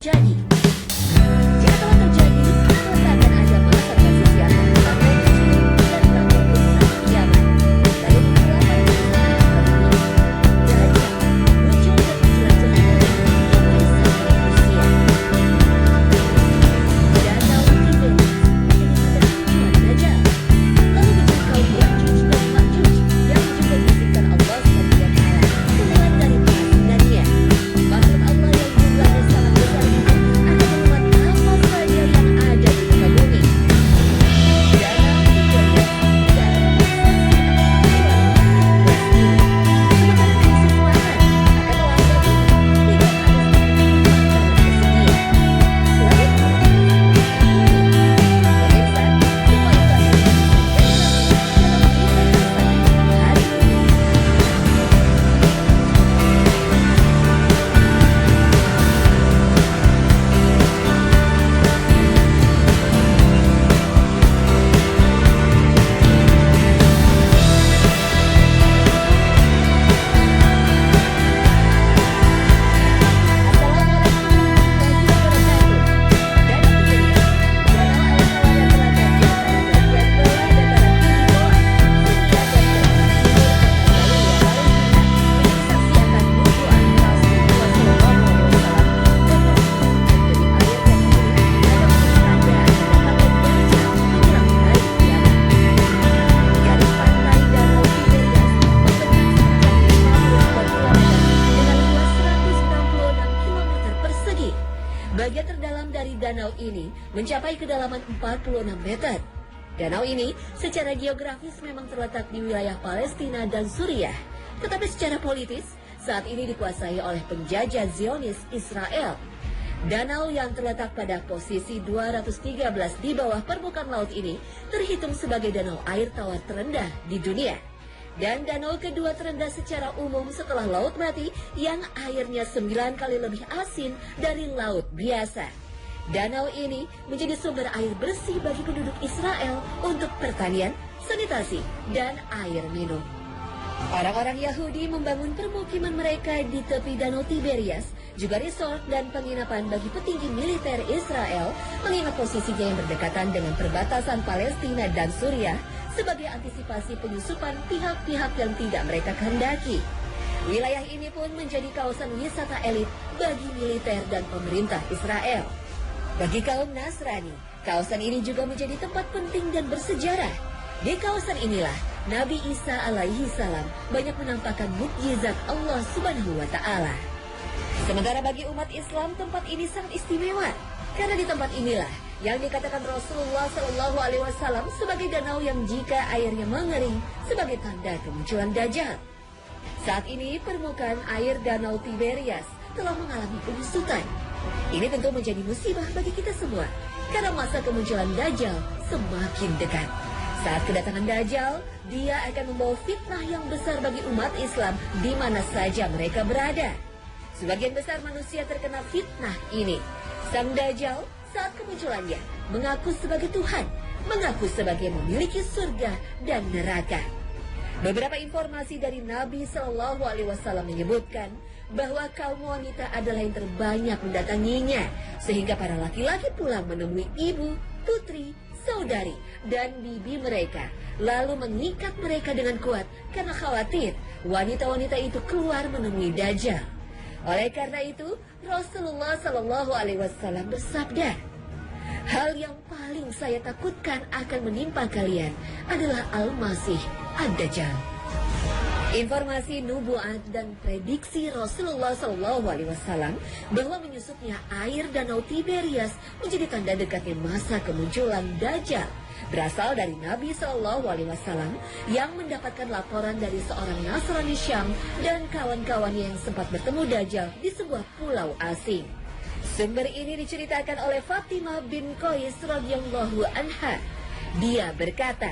Jadi, jika telah terjadi, maka akan ada masa transisi antara tanggal kecil dan tanggal besar kiamat. Lalu kegelapan Dajjal muncul dan menjelajah sampai manusia. Danau Tiberias menjadi tujuan Dajjal, lalu menjangkau Ya'juj dan Ma'juj yang juga diizinkan Allah SWT keluar dari pengasinannya. Makhluk Allah yang jumlahnya sangat besar itu akan memuat apa saja yang ada di muka bumi. Danau Tiberias sementara krisis pangan akan melanda bumi hingga pada sangat bersedia. Laut pemirsa, semua itu akan dalam berita hari ini. Bagian terdalam dari danau ini mencapai kedalaman 46 meter. Danau ini secara geografis memang terletak di wilayah Palestina dan Suriah, tetapi secara politis saat ini dikuasai oleh penjajah Zionis Israel. Danau yang terletak pada posisi 213 di bawah permukaan laut ini terhitung sebagai danau air tawar terendah di dunia. Dan danau kedua terendah secara umum setelah Laut Mati yang airnya 9 kali lebih asin dari laut biasa. Danau ini menjadi sumber air bersih bagi penduduk Israel untuk pertanian, sanitasi, dan air minum. Orang-orang Yahudi membangun permukiman mereka di tepi Danau Tiberias, juga resort dan penginapan bagi petinggi militer Israel, mengingat posisinya yang berdekatan dengan perbatasan Palestina dan Suriah sebagai antisipasi penyusupan pihak-pihak yang tidak mereka kehendaki. Wilayah ini pun menjadi kawasan wisata elit bagi militer dan pemerintah Israel. Bagi kaum Nasrani, kawasan ini juga menjadi tempat penting dan bersejarah. Di kawasan inilah Nabi Isa alaihi salam banyak menampakkan mukjizat Allah Subhanahu wa taala. Sementara bagi umat Islam tempat ini sangat istimewa karena di tempat inilah yang dikatakan Rasulullah Shallallahu Alaihi Wasallam sebagai danau yang jika airnya mengering sebagai tanda kemunculan Dajjal. Saat ini permukaan air Danau Tiberias telah mengalami penyusutan. Ini tentu menjadi musibah bagi kita semua karena masa kemunculan Dajjal semakin dekat. Saat kedatangan Dajjal, dia akan membawa fitnah yang besar bagi umat Islam di mana saja mereka berada. Sebagian besar manusia terkena fitnah ini. Sang Dajjal saat kemunculannya mengaku sebagai Tuhan, mengaku sebagai memiliki surga dan neraka. Beberapa informasi dari Nabi Shallallahu Alaihi Wasallam menyebutkan bahwa kaum wanita adalah yang terbanyak mendatanginya, sehingga para laki-laki pulang menemui ibu, putri, saudari, dan bibi mereka, lalu mengikat mereka dengan kuat karena khawatir wanita-wanita itu keluar menemui Dajjal. Oleh karena itu, Rasulullah Shallallahu Alaihi Wasallam bersabda, hal yang paling saya takutkan akan menimpa kalian adalah Al-Masih Ad-Dajjal. Informasi nubuat dan prediksi Rasulullah Shallallahu Alaihi Wasallam bahwa menyusutnya air Danau Tiberias menjadi tanda dekatnya masa kemunculan Dajjal berasal dari Nabi Shallallahu Alaihi Wasallam yang mendapatkan laporan dari seorang Nasrani Syam dan kawan-kawannya yang sempat bertemu Dajjal di sebuah pulau asing. Sumber ini diceritakan oleh Fatimah bin Qais radhiyallahu anha. Dia berkata,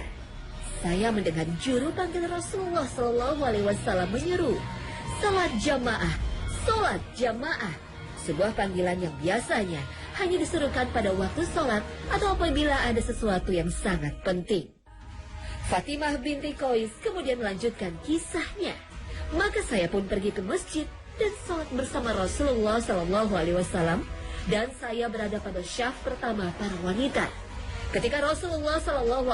saya mendengar juru panggil Rasulullah Shallallahu Alaihi Wasallam menyeru, salat jamaah, salat jamaah. Sebuah panggilan yang biasanya hanya diserukan pada waktu sholat atau apabila ada sesuatu yang sangat penting. Fatimah binti Qais kemudian melanjutkan kisahnya. Maka saya pun pergi ke masjid dan sholat bersama Rasulullah SAW. dan saya berada pada syaf pertama para wanita. Ketika Rasulullah SAW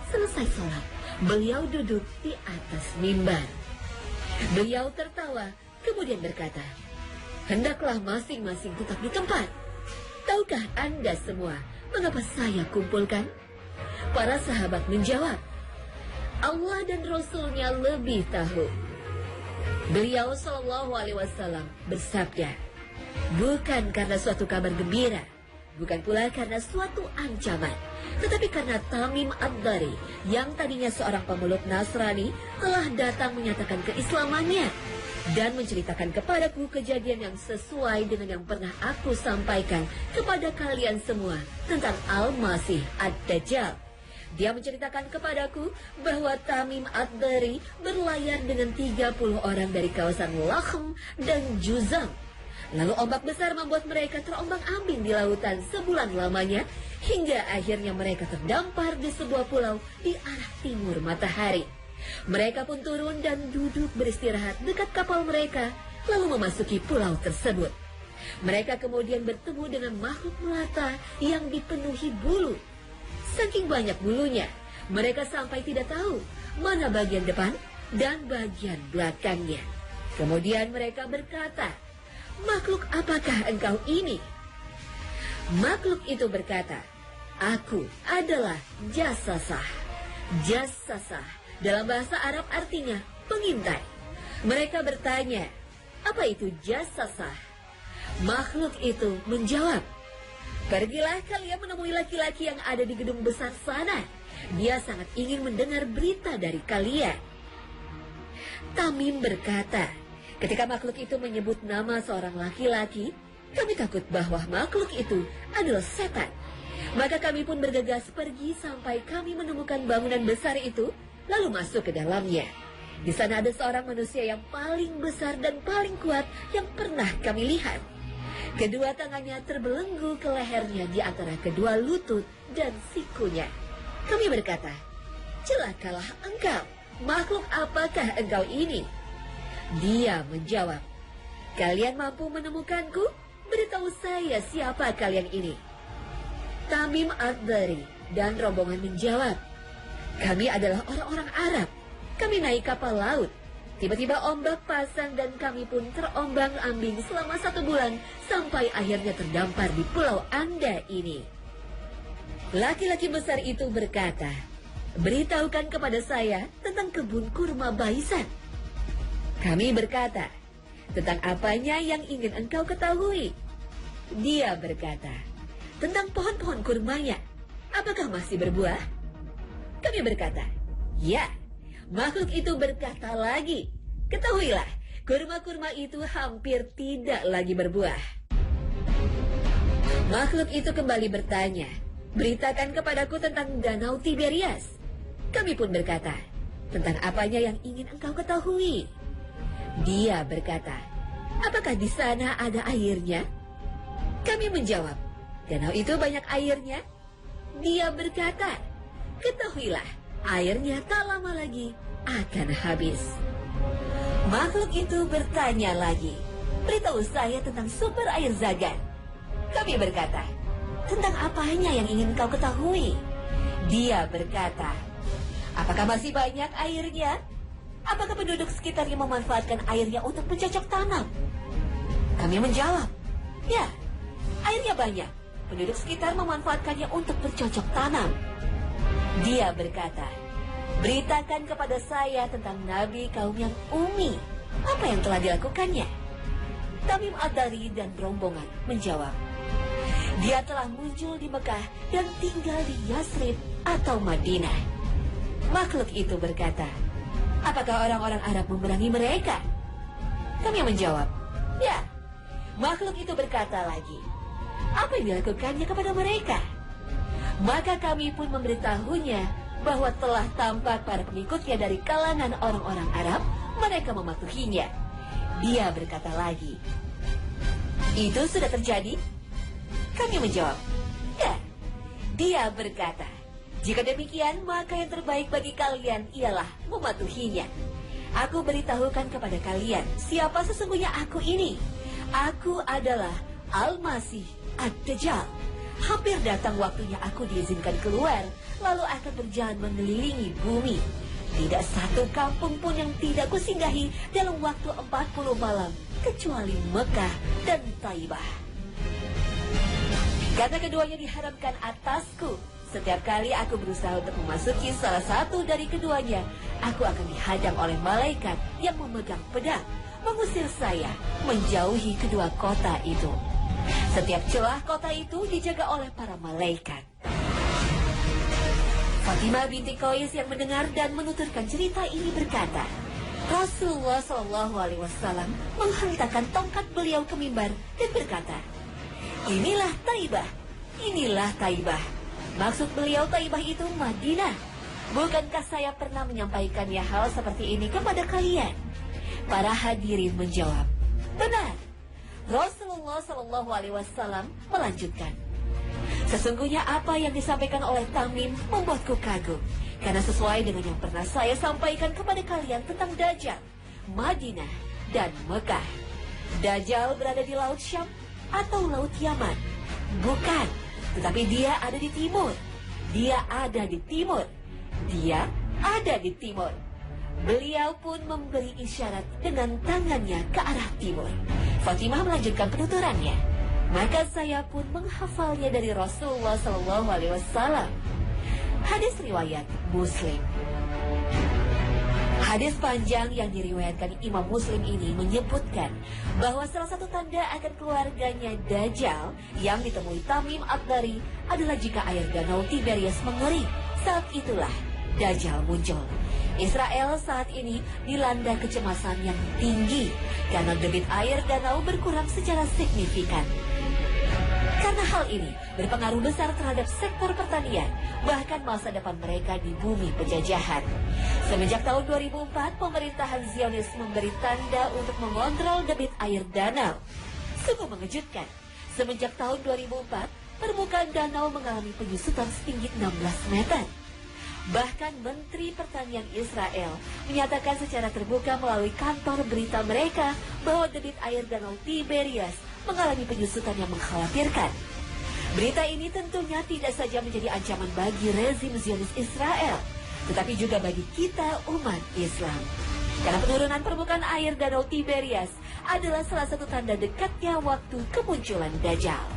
selesai sholat, beliau duduk di atas mimbar. Beliau tertawa, kemudian berkata, "Hendaklah masing-masing tetap di tempat. Tahukah Anda semua mengapa saya kumpulkan?" Para sahabat menjawab, "Allah dan Rasulnya lebih tahu." Beliau SAW bersabda, "Bukan karena suatu kabar gembira, bukan pula karena suatu ancaman, tetapi karena Tamim Ad-Dari yang tadinya seorang pemeluk Nasrani telah datang menyatakan keislamannya dan menceritakan kepadaku kejadian yang sesuai dengan yang pernah aku sampaikan kepada kalian semua tentang Al-Masih Ad-Dajjal. Dia menceritakan kepadaku bahwa Tamim Ad-Dari berlayar dengan 30 orang dari kawasan Lakhm dan Juzam. Lalu ombak besar membuat mereka terombang-ambing di lautan sebulan lamanya, hingga akhirnya mereka terdampar di sebuah pulau di arah timur matahari. Mereka pun turun dan duduk beristirahat dekat kapal mereka, lalu memasuki pulau tersebut. Mereka kemudian bertemu dengan makhluk melata yang dipenuhi bulu. Saking banyak bulunya, mereka sampai tidak tahu mana bagian depan dan bagian belakangnya. Kemudian mereka berkata, "Makhluk apakah engkau ini?" Makhluk itu berkata, "Aku adalah Jassasah." Jassasah dalam bahasa Arab artinya pengintai. Mereka bertanya, "Apa itu Jassasah?" Makhluk itu menjawab, "Pergilah kalian menemui laki-laki yang ada di gedung besar sana. Dia sangat ingin mendengar berita dari kalian." Tamim berkata, "Ketika makhluk itu menyebut nama seorang laki-laki, kami takut bahwa makhluk itu adalah setan. Maka kami pun bergegas pergi sampai kami menemukan bangunan besar itu, lalu masuk ke dalamnya. Di sana ada seorang manusia yang paling besar dan paling kuat yang pernah kami lihat. Kedua tangannya terbelenggu ke lehernya di antara kedua lutut dan sikunya. Kami berkata, 'Celakalah engkau, makhluk apakah engkau ini?' Dia menjawab, 'Kalian mampu menemukanku? Beritahu saya siapa kalian ini.' Tamim Ad-Dari dan rombongan menjawab, 'Kami adalah orang-orang Arab. Kami naik kapal laut. Tiba-tiba ombak pasang dan kami pun terombang-ambing selama 1 bulan sampai akhirnya terdampar di pulau Anda ini.' Laki-laki besar itu berkata, 'Beritahukan kepada saya tentang kebun kurma Baisan.' Kami berkata, 'Tentang apanya yang ingin engkau ketahui?' Dia berkata, 'Tentang pohon-pohon kurmanya. Apakah masih berbuah?' Kami berkata, 'Ya.' Makhluk itu berkata lagi, 'Ketahuilah, kurma-kurma itu hampir tidak lagi berbuah.' Makhluk itu kembali bertanya, 'Beritakan kepadaku tentang Danau Tiberias.' Kami pun berkata, 'Tentang apanya yang ingin engkau ketahui?' Dia berkata, 'Apakah di sana ada airnya?' Kami menjawab, 'Danau itu banyak airnya.' Dia berkata, 'Ketahuilah, airnya tak lama lagi akan habis.' Makhluk itu bertanya lagi, 'Beritahu saya tentang sumber air Zagan.' Kami berkata, 'Tentang apanya yang ingin kau ketahui?' Dia berkata, 'Apakah masih banyak airnya? Apakah penduduk sekitarnya memanfaatkan airnya untuk bercocok tanam?' Kami menjawab, 'Ya, airnya banyak. Penduduk sekitar memanfaatkannya untuk bercocok tanam.' Dia berkata, 'Beritakan kepada saya tentang nabi kaum yang Ummi. Apa yang telah dilakukannya?' Tamim Ad-Dari dan rombongan menjawab, 'Dia telah muncul di Mekah dan tinggal di Yasrib atau Madinah.' Makhluk itu berkata, 'Apakah orang-orang Arab memerangi mereka?' Kami menjawab, 'Ya.' Makhluk itu berkata lagi, 'Apa yang dilakukannya kepada mereka?' Maka kami pun memberitahunya bahwa telah tampak para pengikutnya dari kalangan orang-orang Arab, mereka mematuhinya. Dia berkata lagi, 'Itu sudah terjadi?' Kami menjawab, 'Ya.' Dia berkata, 'Jika demikian, maka yang terbaik bagi kalian ialah mematuhinya. Aku beritahukan kepada kalian siapa sesungguhnya aku ini. Aku adalah Al-Masih Ad-Dajjal. Hampir datang waktunya aku diizinkan keluar, lalu akan berjalan mengelilingi bumi. Tidak satu kampung pun yang tidak kusinggahi dalam waktu 40 malam, kecuali Mekah dan Taibah. Karena keduanya diharamkan atasku, setiap kali aku berusaha untuk memasuki salah satu dari keduanya, aku akan dihadang oleh malaikat yang memegang pedang, mengusir saya menjauhi kedua kota itu. Setiap celah kota itu dijaga oleh para malaikat. Fatimah binti Qais yang mendengar dan menuturkan cerita ini berkata, Rasulullah SAW menghentakkan tongkat beliau ke mimbar dan berkata, inilah Taibah, inilah Taibah. Maksud beliau Taibah itu Madinah. Bukankah saya pernah menyampaikannya hal seperti ini kepada kalian? Para hadirin menjawab, benar. Rasulullah SAW melanjutkan, sesungguhnya apa yang disampaikan oleh Tamim membuatku kagum, karena sesuai dengan yang pernah saya sampaikan kepada kalian tentang Dajjal, Madinah, dan Mekah. Dajjal berada di Laut Syam atau Laut Yaman? Bukan, tetapi dia ada di timur. Dia ada di timur. Dia ada di timur. Beliau pun memberi isyarat dengan tangannya ke arah timur. Fatimah melanjutkan penuturannya. Maka saya pun menghafalnya dari Rasulullah SAW. Hadis riwayat Muslim. Hadis panjang yang diriwayatkan Imam Muslim ini menyebutkan bahwa salah satu tanda akan keluarganya Dajjal yang ditemui Tamim Ad-Dari adalah jika air danau Tiberias mengering. Saat itulah Dajjal muncul. Israel saat ini dilanda kecemasan yang tinggi karena debit air danau berkurang secara signifikan. Karena hal ini berpengaruh besar terhadap sektor pertanian, bahkan masa depan mereka di bumi penjajahan. Semenjak tahun 2004, pemerintahan Zionis memberi tanda untuk mengontrol debit air danau. Sungguh mengejutkan, semenjak tahun 2004, permukaan danau mengalami penyusutan setinggi 16 meter. Bahkan Menteri Pertanian Israel menyatakan secara terbuka melalui kantor berita mereka bahwa debit air danau Tiberias mengalami penyusutan yang mengkhawatirkan. Berita ini tentunya tidak saja menjadi ancaman bagi rezim Zionis Israel, tetapi juga bagi kita umat Islam. Karena penurunan permukaan air danau Tiberias adalah salah satu tanda dekatnya waktu kemunculan Dajjal.